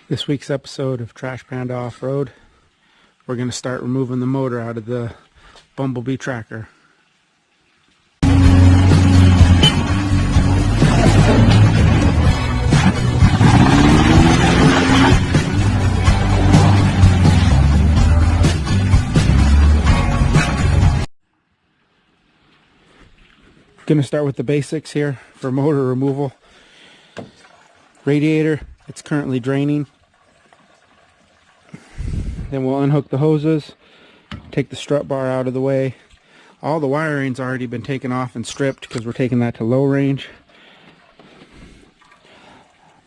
This week's episode of Trash Panda Off-Road, we're going to start removing the motor out of the Bumblebee Tracker. Going to start with the basics here for motor removal. Radiator, it's currently draining. Then we'll unhook the hoses, take the strut bar out of the way. All the wiring's already been taken off and stripped because we're taking that to low range.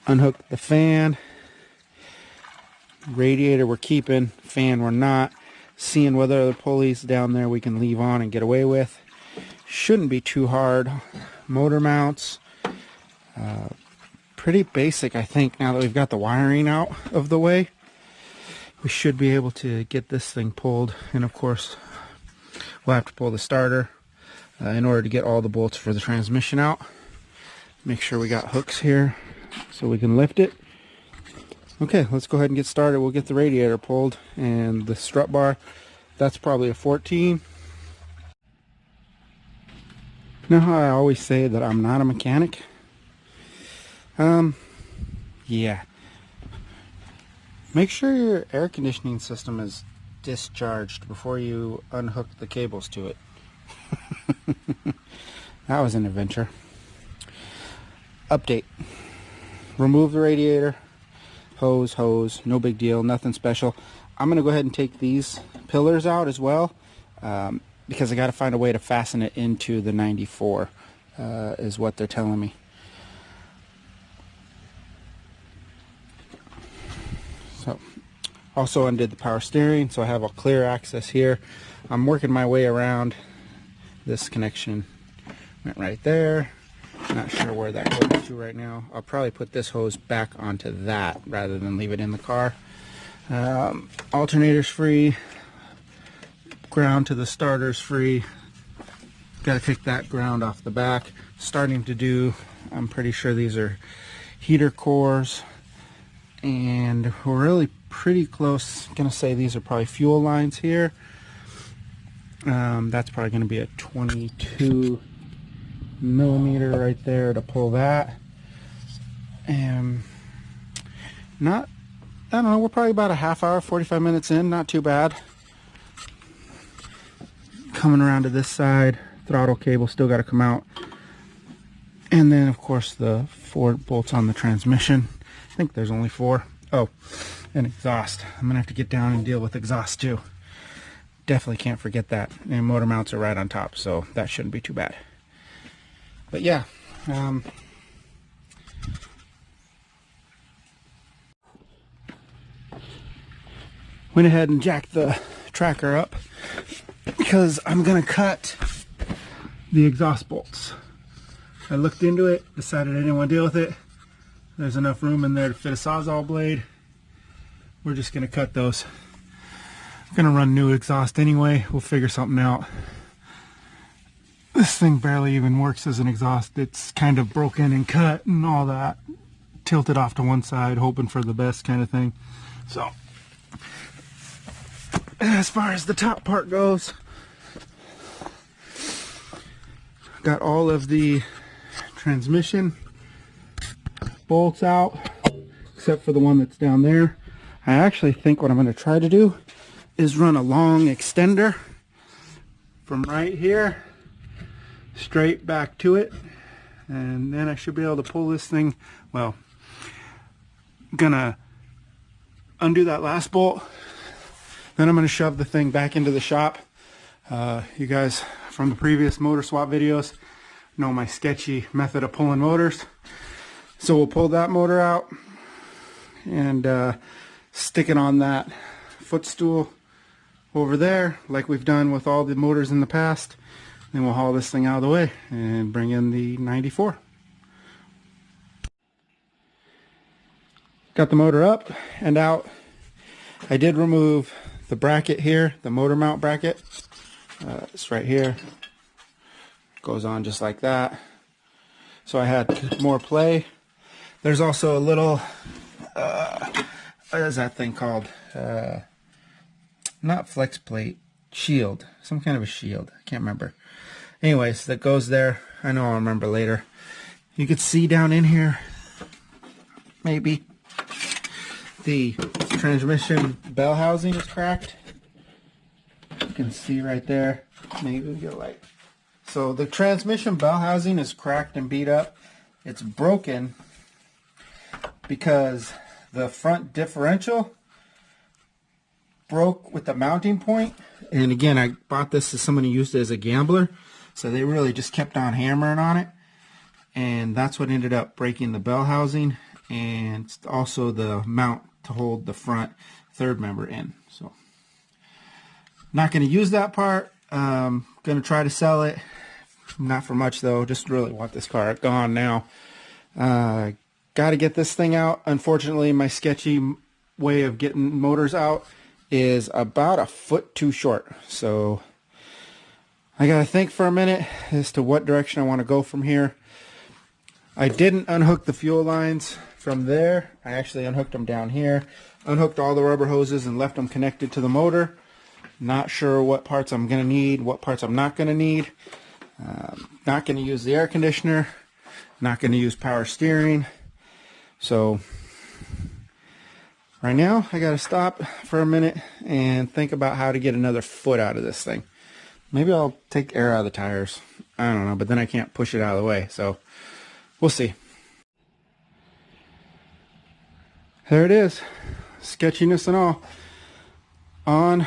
Unhook the fan. Radiator we're keeping, fan we're not. Seeing what other pulleys down there we can leave on and get away with. Shouldn't be too hard. Motor mounts, pretty basic I think. Now that we've got the wiring out of the way, we should be able to get this thing pulled. And of course we'll have to pull the starter in order to get all the bolts for the transmission out. Make sure we got hooks here so we can lift it. Okay, let's go ahead and get started. We'll get the radiator pulled and the strut bar. That's probably a 14. You know how I always say that I'm not a mechanic? Yeah. Make sure your air conditioning system is discharged before you unhook the cables to it. That was an adventure. Update. Remove the radiator. Hose, no big deal, nothing special. I'm going to go ahead and take these pillars out as well. Because I got to find a way to fasten it into the 94, is what they're telling me. So, also undid the power steering, so I have a clear access here. I'm working my way around. This connection went right there. Not sure where that goes to right now. I'll probably put this hose back onto that rather than leave it in the car. Alternator's free. Ground to the starter's free. Got to take that ground off the back. Starting to do, I'm pretty sure these are heater cores, and we're really pretty close. Gonna say these are probably fuel lines here. That's probably going to be a 22 millimeter right there to pull that. And I don't know, we're probably about a half hour, 45 minutes in, not too bad. Coming around to this side, throttle cable still got to come out. And then of course the 4 bolts on the transmission. I think there's only 4. Oh, and exhaust. I'm gonna have to get down and deal with exhaust too. Definitely can't forget that. And motor mounts are right on top, so that shouldn't be too bad. But yeah, went ahead and jacked the tracker up because I'm gonna cut the exhaust bolts. I looked into it, decided I didn't want to deal with it. There's enough room in there to fit a Sawzall blade. We're just gonna cut those. I'm gonna run new exhaust anyway. We'll figure something out. This thing barely even works as an exhaust. It's kind of broken and cut and all that. Tilted off to one side, hoping for the best kind of thing. So, as far as the top part goes, got all of the transmission bolts out, except for the one that's down there. I actually think what I'm going to try to do is run a long extender from right here straight back to it, and then I should be able to pull this thing. Well, I'm gonna undo that last bolt, then I'm going to shove the thing back into the shop. You guys from the previous motor swap videos know my sketchy method of pulling motors. So we'll pull that motor out and stick it on that footstool over there like we've done with all the motors in the past. Then we'll haul this thing out of the way and bring in the 94. Got the motor up and out. I did remove the bracket here, the motor mount bracket. It's right here. Goes on just like that. So I had more play. There's also a little what is that thing called? Not flex plate, shield, some kind of a shield. I can't remember. Anyways, that goes there. I know I'll remember later. You could see down in here, maybe, the transmission bell housing is cracked. You can see right there. Maybe we get light. So the transmission bell housing is cracked and beat up. It's broken because the front differential broke with the mounting point. And again, I bought this as someone who used it as a gambler. So they really just kept on hammering on it. And that's what ended up breaking the bell housing and also the mount to hold the front third member in. So not going to use that part. Going to try to sell it. Not for much though. Just really want this car gone now. Got to get this thing out. Unfortunately, my sketchy way of getting motors out is about a foot too short. So I got to think for a minute as to what direction I want to go from here. I didn't unhook the fuel lines from there. I actually unhooked them down here. Unhooked all the rubber hoses and left them connected to the motor. Not sure what parts I'm going to need, what parts I'm not going to need. Not going to use the air conditioner. Not going to use power steering. So right now I got to stop for a minute and think about how to get another foot out of this thing. Maybe I'll take air out of the tires. I don't know, but then I can't push it out of the way. So we'll see. There it is. Sketchiness and all. On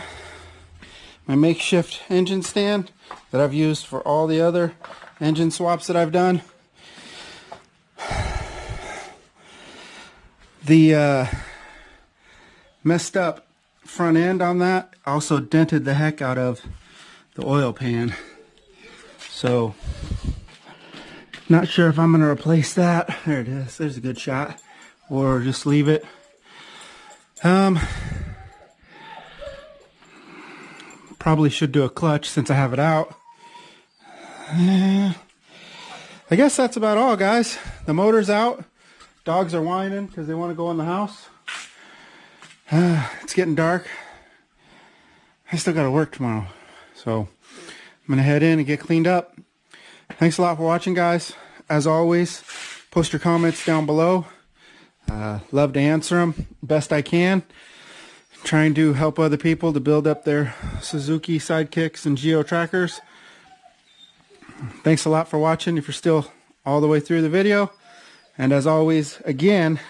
my makeshift engine stand that I've used for all the other engine swaps that I've done. The messed up front end on that also dented the heck out of the oil pan. So not sure if I'm going to replace that. There it is. There's a good shot. Or just leave it. Probably should do a clutch since I have it out. I guess that's about all, guys. The motor's out. Dogs are whining because they want to go in the house. It's getting dark. I still got to work tomorrow. So I'm going to head in and get cleaned up. Thanks a lot for watching, guys. As always, post your comments down below. Love to answer them best I can. Trying to help other people to build up their Suzuki Sidekicks and Geo Trackers. Thanks a lot for watching if you're still all the way through the video. And as always, again,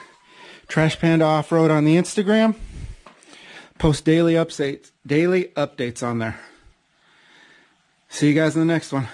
Trash Panda Off-Road on the Instagram. Post daily updates on there. See you guys in the next one.